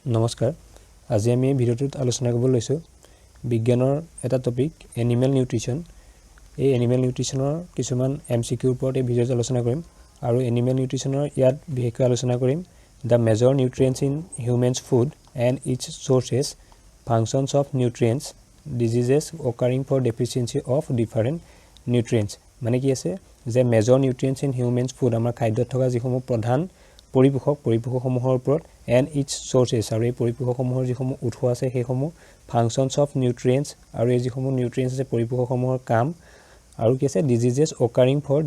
নমস্কাৰ আজি আমি ভিডিঅ'টোত আলোচনা কৰিব লৈছো বিজ্ঞানৰ এটা টপিক এনিমেল নিউট্ৰিচন এই এনিমেল নিউট্ৰিচনৰ কিছুমান এমসিকিউৰ ওপৰত এই ভিডিঅ'ত আলোচনা কৰিম আৰু এনিমেল নিউট্ৰিচনৰ ইয়াত বিশেষকৈ আলোচনা কৰিম the major nutrients in humans food and its sources functions of nutrients diseases occurring for deficiency of different nutrients মানে কি আছে যে মেজৰ নিউট্ৰিয়েন্টছ ইন হিউমেন্স ফুড আমাৰ খাদ্যত থকা যিসমূহ প্ৰধান পৰিপোষকসমূহৰ ওপৰত and its sources আৰু এই পৰিপোষকসমূহৰ যিসমূহ উৎস আছে সেইসমূহ functions of nutrients আৰু এই যিসমূহ নিউট্ৰিয়েন্টছ আছে পৰিপোষকসমূহৰ কাম আৰু কি আছে diseases occurring for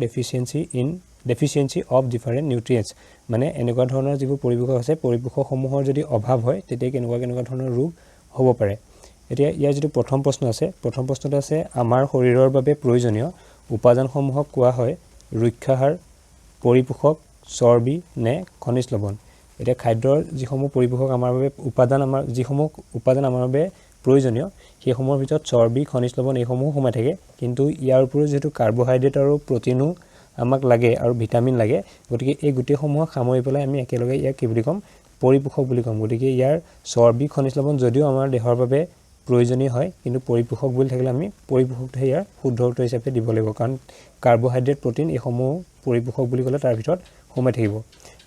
deficiency of different nutrients মানে এনেকুৱা ধৰণৰ যিবোৰ পৰিপোষক আছে পৰিপোষকসমূহৰ যদি অভাৱ হয় তেতিয়া কেনেকুৱা ধৰণৰ ৰোগ হ'ব পাৰে এতিয়া ইয়াৰ যিটো প্ৰথম প্ৰশ্ন আছে প্ৰথম প্ৰশ্নটো আছে আমাৰ শৰীৰৰ বাবে প্ৰয়োজনীয় উপাদানসমূহক কোৱা হয় ৰক্ষাহাৰ পৰিপোষক চৰ্বি নে খনিজ লৱণ এটা খাদ্যৰ যিসমূহ পৰিপোষক আমাৰ বাবে যিসমূহ উপাদান আমাৰ বাবে প্ৰয়োজনীয় সেইসমূহৰ ভিতৰত চৰ্বি খনিজ লৱণ এইসমূহ সোমাই থাকে কিন্তু ইয়াৰ উপৰিও যেটো কাৰ্বোহাইড্ৰেট আৰু প্ৰটিনো আমাক লাগে আৰু ভিটামিন লাগে গতিকে এই গুটেসমূহ সামৰি পেলাই আমি একেলগে ইয়াক কি বুলি কম পৰিপোষক বুলি কম গতিকে ইয়াৰ চৰ্বি খনিজ লৱণ যদিও আমাৰ দেহৰ বাবে প্ৰয়োজনীয় হয় কিন্তু পৰিপোষক বুলি থাকিলে আমি পৰিপোষকটো ইয়াৰ শুদ্ধ উত্তৰ হিচাপে দিব লাগিব কাৰণ কাৰ্বোহাইড্ৰেট প্ৰটিন এইসমূহ পৰিপোষক বুলি ক'লে তাৰ ভিতৰত সোমাই থাকিব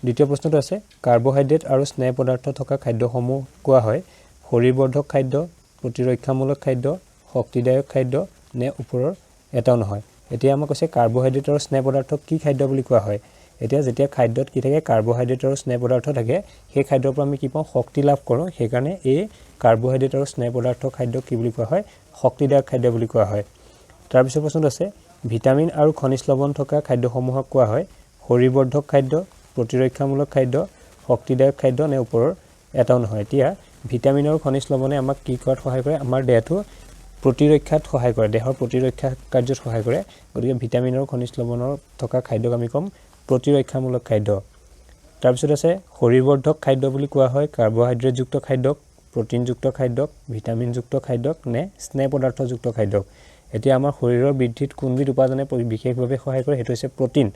দ্বিতীয় প্ৰশ্নটো আছে কাৰ্বোহাইড্ৰেট আৰু স্নেহ পদাৰ্থ থকা খাদ্যসমূহ কোৱা হয় শৰীৰবৰ্ধক খাদ্য প্ৰতিৰক্ষামূলক খাদ্য শক্তিদায়ক খাদ্য নে ওপৰৰ এটাও নহয় এতিয়া আমাক কৈছে কাৰ্বোহাইড্ৰেট আৰু স্নেহ পদাৰ্থক কি খাদ্য বুলি কোৱা হয় এতিয়া যেতিয়া খাদ্যত কি থাকে কাৰ্বোহাইড্ৰেট আৰু স্নেহ পদাৰ্থ থাকে সেই খাদ্যৰ পৰা আমি কি পাওঁ শক্তি লাভ কৰোঁ সেই কাৰণে এই কাৰ্বোহাইড্ৰেট আৰু স্নেহ পদাৰ্থ খাদ্য কি বুলি কোৱা হয় শক্তিদায়ক খাদ্য বুলি কোৱা হয় তাৰ পিছৰ প্ৰশ্নটো আছে ভিটামিন আৰু খনিজ লৱণ থকা খাদ্যসমূহক কোৱা হয় শৰীৰবৰ্ধক খাদ্য প্ৰতিৰক্ষামূলক খাদ্য শক্তিদায়ক খাদ্য নে ওপৰৰ এটাও নহয় এতিয়া ভিটামিন আৰু খনিজ লৱণে আমাক কি কৰাত সহায় কৰে আমাৰ দেহটো প্ৰতিৰক্ষাত সহায় কৰে দেহৰ প্ৰতিৰক্ষা কাৰ্যত সহায় কৰে গতিকে ভিটামিন আৰু খনিজ লৱণৰ থকা খাদ্যক আমি কম প্ৰতিৰক্ষামূলক খাদ্য তাৰ পিছত আছে শৰীৰবৰ্ধক খাদ্য বুলি কোৱা হয় কাৰ্বোহাইড্ৰেটযুক্ত খাদ্যক প্ৰটিনযুক্ত খাদ্যক ভিটামিনযুক্ত খাদ্যক নে স্নেহ পদাৰ্থযুক্ত খাদ্যক এতিয়া আমাৰ শৰীৰৰ বৃদ্ধিত কোনবিধ উপাদানে বিশেষভাৱে সহায় কৰে হেতু হৈছে প্ৰটিন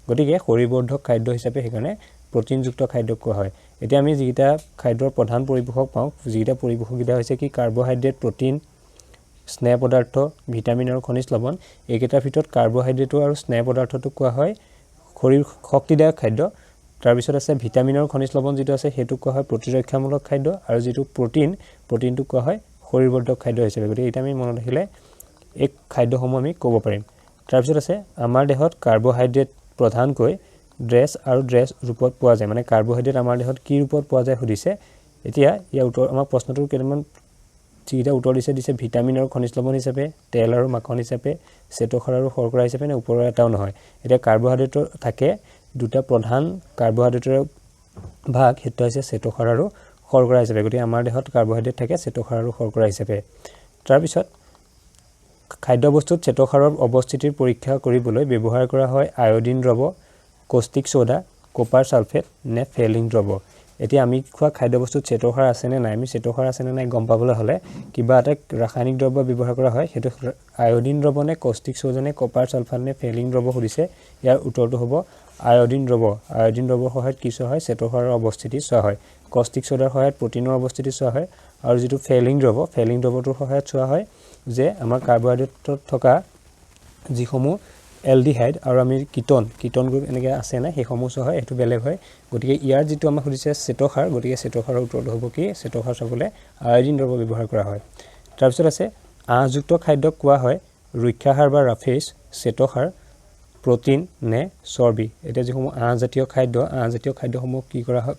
গতিকে শৰীৰবৰ্ধক খাদ্য হিচাপে সেইকাৰণে প্ৰটিনযুক্ত খাদ্য কোৱা হয় এতিয়া আমি যিটা খাদ্যৰ প্ৰধান পৰিপোষক পাওঁ যিটা পৰিপোষক গিটা হৈছে কি কাৰ্বোহাইড্ৰেট প্ৰটিন স্নেহ পদাৰ্থ ভিটামিন আৰু খনিজ লৱণ এইকেইটাৰ ভিতৰত কাৰ্বোহাইড্ৰেট আৰু স্নেহ পদাৰ্থটো কোৱা হয় শৰীৰ শক্তিদায়ক খাদ্য তাৰ পিছত আছে ভিটামিন আৰু খনিজ লৱণ যেটো আছে হেতু কোৱা হয় প্ৰতিৰক্ষামূলক খাদ্য আৰু যেটো প্ৰটিনটো কোৱা হয় শৰীৰবৰ্ধক খাদ্য হিচাপে গতিকে এটা আমি মনত ৰাখিলে এক খাদ্যসমূহ আমি ক'ব পাৰিম তাৰ পিছত আছে আমাৰ দেহত কাৰ্বোহাইড্ৰেট প্ৰধানকৈ ড্ৰেছ ৰূপত পোৱা যায় মানে কাৰ্বোহাইড্ৰেট আমাৰ দেহত কি ৰূপত পোৱা যায় সুধিছে এতিয়া ইয়াৰ উত্তৰ আমাৰ প্ৰশ্নটোৰ কেইটামান যিটা উত্তৰ দিছে ভিটামিন আৰু খনিজ লৱণ হিচাপে তেল আৰু মাখন হিচাপে শ্বেতসাৰ আৰু শৰ্কৰা হিচাপে নে ওপৰৰ এটাও নহয় এতিয়া কাৰ্বোহাইড্ৰেটৰ থাকে দুটা প্ৰধান কাৰ্বোহাইড্ৰেটৰ ভাগ হেতু হৈছে শ্বেতসাৰ আৰু শৰ্কৰা হিচাপে গতিকে আমাৰ দেহত কাৰ্বোহাইড্ৰেট থাকে শ্বেতসাৰ আৰু শৰ্কৰা হিচাপে তাৰ পিছত খাদ্যবস্তুত শ্বেতসাৰৰ অৱস্থিতিৰ পৰীক্ষা কৰিবলৈ ব্যৱহাৰ কৰা হয় আয়োডিন দ্ৰৱ কষ্টিক সোডা কপাৰ সালফেট নে ফেলিং দ্ৰৱ এতিয়া আমি খোৱা খাদ্যবস্তুত শ্বেতসাৰ আছে নে নাই আমি শ্বেতসাৰ আছে নে নাই গম পাবলৈ হলে কিবা এটা ৰাসায়নিক দ্ৰব্য ব্যৱহাৰ কৰা হয় হেতু আয়োডিন দ্ৰৱ নে কষ্টিক সোডা নে কপাৰ সালফেট নে ফেলিং দ্ৰৱ সুধিছে ইয়াৰ উত্তৰটো হ'ব আয়োডিন দ্ৰৱৰ সহায়ত কি চোৱা হয় শ্বেতসাৰৰ অৱস্থিতি চোৱা হয় কষ্টিক সোডাৰ সহায়ত প্ৰটিনৰ অৱস্থিতি চোৱা হয় আৰু যেটো ফেলিং দ্ৰৱটোৰ সহায়ত চোৱা হয় যে আমাৰ কাৰ্বোহাইড্ৰেটত থকা যিসমূহ এলডিহাইড আৰু আমি কিটোন গ্ৰুপ এনেকৈ আছে না সেইসমূহ চোৱা হয় এটো বেলেগ হয় গতিকে ইয়াৰ যেটো আমাক সুধিছে শ্বেতসাৰ গতিকে শ্বেতসাৰৰ উত্তৰটো হ'ব কি শ্বেতসাৰ চাবলৈ আয়োডিন দ্ৰৱ ব্যৱহাৰ কৰা হয় তাৰ পিছত আছে আঁহযুক্ত খাদ্যক কোৱা হয় ৰক্ষাহাৰ বা ৰাফেজ শ্বেতসাৰ প্ৰটিন নে চৰ্বি এটা যিসমূহ আঁহজাতীয় খাদ্যসমূহ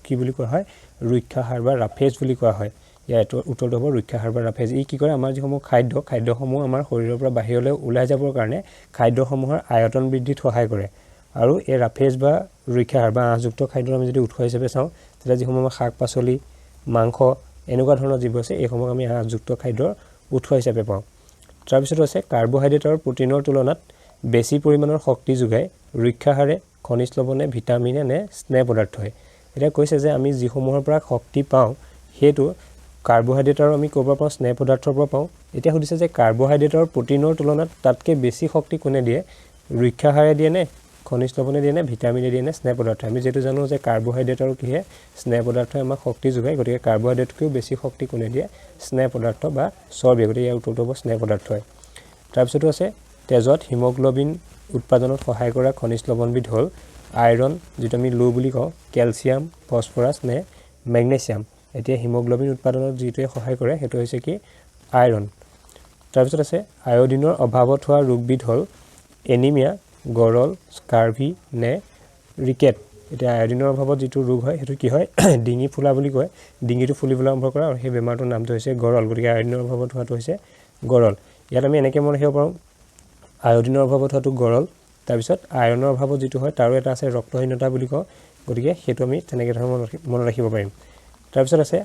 কি বুলি কোৱা হয় ৰক্ষাহাৰ বা ৰাফেজ বুলি কোৱা হয় ইয়াৰ উত্তৰটো হ'ব ৰক্ষাহাৰ বা ৰাফেজ ই কি কৰে আমাৰ যিসমূহ খাদ্যসমূহ আমাৰ শৰীৰৰ পৰা বাহিৰলৈ ওলাই যাবৰ কাৰণে খাদ্যসমূহৰ আয়তন বৃদ্ধিত সহায় কৰে আৰু এই ৰাফেজ বা ৰক্ষাহাৰ বা আঁহযুক্ত খাদ্যৰ আমি যদি উৎস হিচাপে চাওঁ তেতিয়া যিসমূহ শাক পাচলি মাংস এনেকুৱা ধৰণৰ জীৱ আছে এইসমূহ আমি আঁহযুক্ত খাদ্যৰ উৎস হিচাপে পাওঁ তাৰ পিছত আছে কাৰ্বোহাইড্ৰেট আৰু প্ৰটিনৰ তুলনাত বেছি পৰিমাণৰ শক্তি যোগায় ৰক্ষাহাৰে খনিজ লৱণে ভিটামিনে নে স্নেহ পদাৰ্থই এটা কৈছে যে আমি যিসমূহৰ পৰা শক্তি পাওঁ হেতু কাৰ্বোহাইড্ৰেট আৰু আমি ক'ৰ পৰা পাওঁ স্নেহ পদাৰ্থৰ পৰা পাওঁ এতিয়া সুধিছে যে কাৰ্বোহাইড্ৰেট আৰু প্ৰটিনৰ তুলনাত তাতকৈ বেছি শক্তি কোনে দিয়ে ৰক্ষাহাৰে দিয়ে নে খনিজ লৱণে দিয়ে নে ভিটামিনে দিয়ে নে স্নেহ পদাৰ্থ আমি যেটো জানো যে কাৰ্বোহাইড্ৰেট আৰু কিহে স্নেহ পদাৰ্থই আমাক শক্তি যোগায় গতিকে কাৰ্বোহাইড্ৰেটকৈও বেছি শক্তি কোনে দিয়ে স্নেহ পদাৰ্থ বা চৰ্বি গতিকে ইয়াৰ উত্তৰটো হ'ব স্নেহ পদাৰ্থ হয় তাৰপিছতো আছে তেজত হিমোগ্লোবিন উৎপাদনত সহায় কৰা খনিজ লৱণবিধ হ'ল আইৰন যেটো আমি লো বুলি কওঁ ক্যালসিয়াম ফসফৰাছ নে মেগনেছিয়াম এতিয়া হিমোগ্লোবিন উৎপাদনত যেটোৱে সহায় কৰে হেতু হৈছে কি আইৰন তাৰপিছত আছে আয়োডিনৰ অভাৱত হোৱা ৰোগবিধ হ'ল এনিমিয়া গৰল স্কাৰ্ভি নে ৰিকেট এতিয়া আয়োডিনৰ অভাৱত যেটো ৰোগ হয় হেতু কি হয় ডিঙি ফুলা বুলি কয় ডিঙিটো ফুলিবলৈ আৰম্ভ কৰে আৰু সেই বেমাৰটোৰ নামটো হৈছে গৰল গতিকে আয়োডিনৰ অভাৱত হোৱাটো হৈছে গৰল ইয়াত আমি এনেকৈ মনে ৰাখিব পাৰোঁ আয়োডিনৰ অভাৱত হোৱাটো গৰল তাৰপিছত আয়ৰণৰ অভাৱত যেটো হয় তাৰো এটা আছে ৰক্তহীনতা বুলি কওঁ গতিকে হেতু আমি তেনেকৈ ধৰণৰ মনে ৰাখিব পাৰিম তাৰপিছত আছে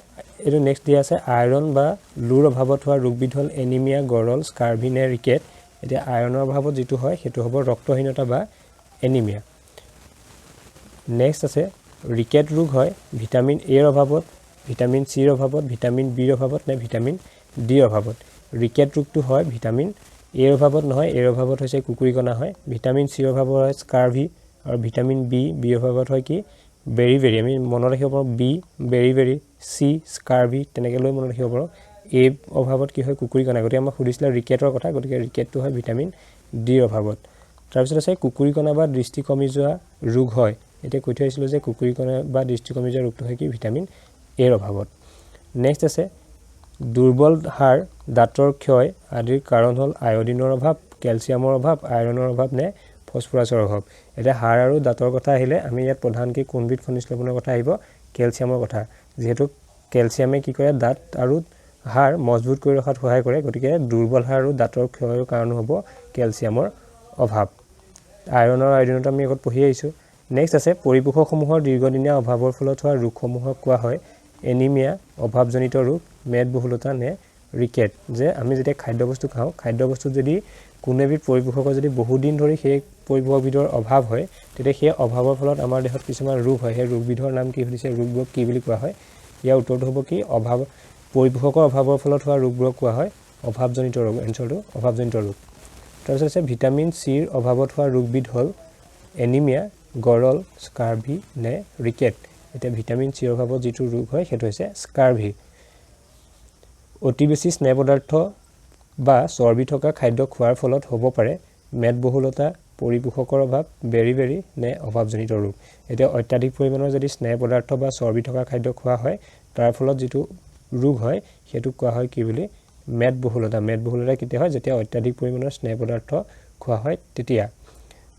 এটো নেক্সট দিয়া আছে আয়ৰন বা লুৰ অভাৱত হোৱা ৰোগবিধ হ'ল এনিমিয়া গৰল স্কাৰ্ভি নে ৰিকেট এতিয়া আয়ৰণৰ অভাৱত যেটো হয় হেতু হ'ব ৰক্তহীনতা বা এনিমিয়া নেক্সট আছে ৰিকেট ৰোগ হয় ভিটামিন এ ৰ অভাৱত ভিটামিন চি ৰ অভাৱত ভিটামিন বি ৰ অভাৱত নে ভিটামিন ডি ৰ অভাৱত ৰিকেট ৰোগটো হয় ভিটামিন এ ৰ অভাৱত নহয় এ ৰ অভাৱত হৈছে কুকুৰিকণা হয় ভিটামিন চি ৰ অভাৱত হয় স্কাৰ্ভি আৰু ভিটামিন বি ৰ অভাৱত হয় কি বেৰি আমি মনত ৰাখিব পাৰোঁ বি বেৰি চি স্কাৰ্ভি তেনেকৈ লৈ মনত ৰাখিব পাৰোঁ এ অভাৱত কি হয় কুকুৰিকণা গতিকে আমাক সুধিছিলে ৰিকেটৰ কথা গতিকে ৰিকেটটো হয় ভিটামিন ডি ৰ অভাৱত তাৰপিছত আছে কুকুৰিকণা বা দৃষ্টি কমি যোৱা ৰোগ হয় এতিয়া কৈ থৈ আহিছিলোঁ যে কুকুৰিকণা বা দৃষ্টি কমি যোৱা ৰোগটো হয় কি ভিটামিন এ ৰ অভাৱত নেক্সট আছে দুৰ্বল হাড় দাঁতৰ ক্ষয় আদিৰ কাৰণ হ'ল আয়োডিনৰ অভাৱ ক্যালসিয়ামৰ অভাৱ আইৰণৰ অভাৱ নে ফসফৰাছৰ অভাৱ এতিয়া হাড় আৰু দাঁতৰ কথা আহিলে আমি ইয়াত প্ৰধানকৈ কোনবিধ খনিজ লৱণৰ কথা আহিব ক্যালসিয়ামৰ কথা যেহেতু ক্যালসিয়ামে কি কৰে দাঁত আৰু হাড় মজবুত কৰি ৰখাত সহায় কৰে গতিকে দুৰ্বল হাড় আৰু দাঁতৰ ক্ষয়ৰ কাৰণ হ'ব ক্যালসিয়ামৰ অভাৱ আইৰণৰ আয়োডিনটো আমি আগত পঢ়ি আহিছোঁ নেক্সট আছে পৰিপোষকসমূহৰ দীৰ্ঘদিনীয়া অভাৱৰ ফলত হোৱা ৰোগসমূহক কোৱা হয় এনিমিয়া অভাৱজনিত ৰোগ মেদবহুলতা নে ৰিকেট যে আমি যেতিয়া খাদ্যবস্তু খাওঁ খাদ্যবস্তুত যদি কোনো এবিধ পৰিপোষকৰ যদি বহু দিন ধৰি সেই পৰিপোষকবিধৰ অভাৱ হয় তেতিয়া সেই অভাৱৰ ফলত আমাৰ দেহত কিছুমান ৰোগ হয় সেই ৰোগবিধৰ নাম কি হৈছে ৰোগবোৰক কি বুলি কোৱা হয় ইয়াৰ উত্তৰটো হ'ব কি অভাৱ পৰিপোষকৰ অভাৱৰ ফলত হোৱা ৰোগবোৰক কোৱা হয় অভাৱজনিত ৰোগ এনচাৰটো অভাৱজনিত ৰোগ তাৰপিছত আছে ভিটামিন চিৰ অভাৱত হোৱা ৰোগবিধ হ'ল এনিমিয়া গৰল স্কাৰ্ভি নে ৰিকেট এতিয়া ভিটামিন চিৰ অভাৱত যেটো ৰোগ হয় হেতু হৈছে স্কাৰ্ভি অতি বেছি স্নেহ পদাৰ্থ বা চৰ্বি থকা খাদ্য খোৱাৰ ফলত হ'ব পাৰে মেদবহুলতা পৰিপোষকৰ অভাৱ বেৰি নে অভাৱজনিত ৰোগ এতিয়া অত্যাধিক পৰিমাণৰ যদি স্নেহ পদাৰ্থ বা চৰ্বি থকা খাদ্য খোৱা হয় তাৰ ফলত যেটো ৰোগ হয় হেতু কোৱা হয় কি বুলি মেদবহুলতা কেতিয়া হয় যেতিয়া অত্যাধিক পৰিমাণৰ স্নেহ পদাৰ্থ খোৱা হয় তেতিয়া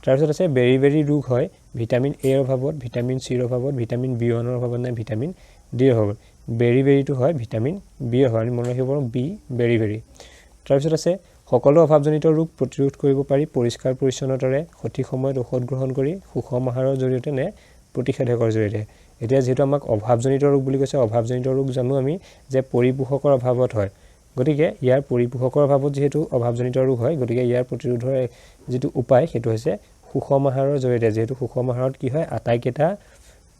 তাৰপিছত আছে বেৰি ৰোগ হয় ভিটামিন এ ৰ অভাৱত ভিটামিন চি ৰ অভাৱত ভিটামিন বি1 ৰ অভাৱত নে ভিটামিন ডি ৰ অভাৱত বেৰিটো হয় ভিটামিন বি ৰ অভাৱ আমি মনত ৰাখিব পাৰোঁ বি বেৰি তাৰপিছত আছে সকলো অভাৱজনিত ৰোগ প্ৰতিৰোধ কৰিব পাৰি পৰিষ্কাৰ পৰিচ্ছন্নতাৰে সঠিক সময়ত ঔষধ গ্ৰহণ কৰি সুষম আহাৰৰ জৰিয়তে নে প্ৰতিষেধকৰ জৰিয়তে এতিয়া যেহেতু আমাক অভাৱজনিত ৰোগ বুলি কৈছে অভাৱজনিত ৰোগ জানো আমি যে পৰিপোষকৰ অভাৱত হয় গতিকে ইয়াৰ পৰিপোষকৰ অভাৱত যেহেতু অভাৱজনিত ৰোগ হয় গতিকে ইয়াৰ প্ৰতিৰোধৰ যেটো উপায় হেতু হৈছে সুষম আহাৰৰ জৰিয়তে যেহেতু সুষম আহাৰত কি হয় আটাইকেইটা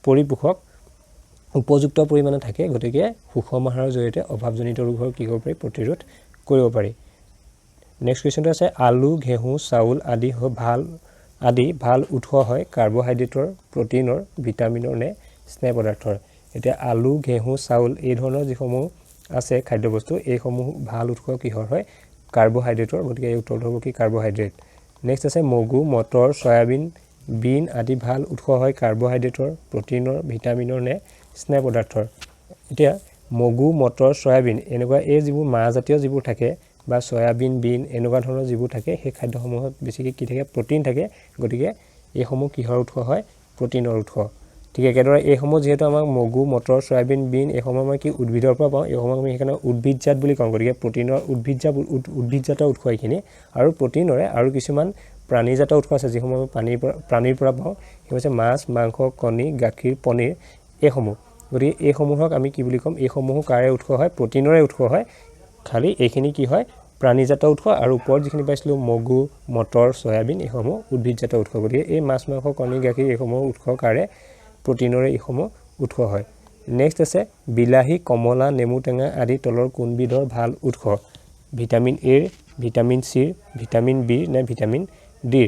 পৰিপোষক উপযুক্ত পৰিমাণে থাকে গতিকে সুষম আহাৰৰ জৰিয়তে অভাৱজনিত ৰোগৰ কি কৰিব পাৰি প্ৰতিৰোধ কৰিব পাৰি নেক্সট কোৱেশ্চনটো আছে আলু ঘেঁহু চাউল আদি ভাল উৎস হয় কাৰ্বোহাইড্ৰেটৰ প্ৰটিনৰ ভিটামিনৰ নে স্নেহ পদাৰ্থৰ এতিয়া আলু ঘেঁহু চাউল এই ধৰণৰ যিসমূহ আছে খাদ্যবস্তু এইসমূহ ভাল উৎস কিহৰ হয় কাৰ্বোহাইড্ৰেটৰ গতিকে এই উত্তৰটো হ'ব কি কাৰ্বোহাইড্ৰেট নেক্সট আছে মগু মটৰ সয়াবিন বিন আদি ভাল উৎস হয় কাৰ্বোহাইড্ৰেটৰ প্ৰটিনৰ ভিটামিনৰ নে স্নেহ পদাৰ্থৰ এতিয়া মগু মটৰ সয়াবিন এনেকুৱা এই যিবোৰ মাহজাতীয় যিবোৰ থাকে বা সয়াবিন বিন এনেকুৱা ধৰণৰ যিবোৰ থাকে সেই খাদ্যসমূহত বেছিকৈ কি থাকে প্ৰটিন থাকে গতিকে এইসমূহ কিহৰ উৎস হয় প্ৰটিনৰ উৎস ঠিক একেদৰে এইসমূহ যেহেতু আমাক মগু মটৰ সয়াবিন বিন এইসমূহ আমাৰ কি উদ্ভিদৰ পৰা পাওঁ এইসমূহ আমি সেইকাৰণে উদ্ভিদজাত বুলি কওঁ গতিকে প্ৰটিনৰ উদ্ভিদজাত উৎস এইখিনি আৰু প্ৰটিনৰে আৰু কিছুমান প্ৰাণীজাত উৎস আছে যিসমূহ আমি প্ৰাণীৰ পৰা পাওঁ সেই হৈছে মাছ মাংস কণী গাখীৰ পনীৰ এইসমূহ গতিকে এইসমূহক আমি কি বুলি ক'ম এইসমূহ কাৰে উৎস হয় প্ৰটিনৰে উৎস হয় খালি এইখিনি কি হয় প্ৰাণীজাত উৎস আৰু ওপৰত যিখিনি পাইছিলোঁ মগু মটৰ সয়াবিন এইসমূহ উদ্ভিদজাত উৎস গতিকে এই মাছ মাংস কণী গাখীৰ এইসমূহ উৎস কাৰে প্ৰটিনৰে এইসমূহ উৎস হয় নেক্সট আছে বিলাহী কমলা নেমু টেঙা আদি তলৰ কোনবিধৰ ভাল উৎস vitamin A vitamin C vitamin B নে ভিটামিন ডি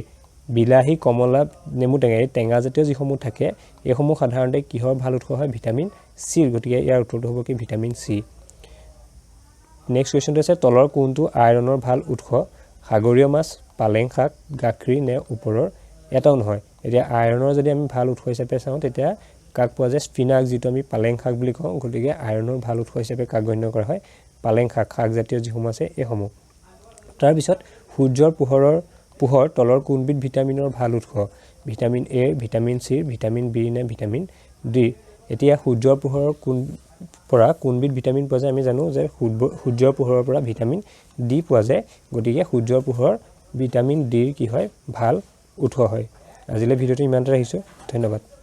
বিলাহী কমলা নেমু টেঙা এই টেঙা জাতীয় যিসমূহ থাকে এইসমূহ সাধাৰণতে কিহৰ ভাল উৎস হয় ভিটামিন সি গতিকে ইয়াৰ উত্তৰটো হ'ব কি ভিটামিন সি নেক্সট কোৱেশ্চনটো আছে তলৰ কোনটো আইৰণৰ ভাল উৎস সাগৰীয় মাছ পালেং শাক গাখীৰ নে ওপৰৰ এটাও নহয় এতিয়া আইৰণৰ যদি আমি ভাল উৎস হিচাপে চাওঁ তেতিয়া কাক পোৱা যায় স্পিনাক যিটো আমি পালেং শাক বুলি কওঁ গতিকে আইৰণৰ ভাল উৎস হিচাপে কাক গণ্য কৰা হয় পালেং শাক জাতীয় যিসমূহ আছে এইসমূহ তাৰ পিছত সূৰ্যৰ পোহৰ তলৰ কোনবিধ ভিটামিনৰ ভাল উৎস vitamin A vitamin C vitamin B নে ভিটামিন ডি এতিয়া সূৰ্যৰ পোহৰৰ কোনবিধ ভিটামিন পোৱা যায় আমি জানো যে সূৰ্যৰ পোহৰৰ পৰা ভিটামিন ডি পোৱা যায় গতিকে সূৰ্যৰ পোহৰৰ ভিটামিন ডিৰ কি হয় ভাল উৎস হয় আজিলৈ ভিডিঅ'টো ইমানতে ৰাখিছোঁ ধন্যবাদ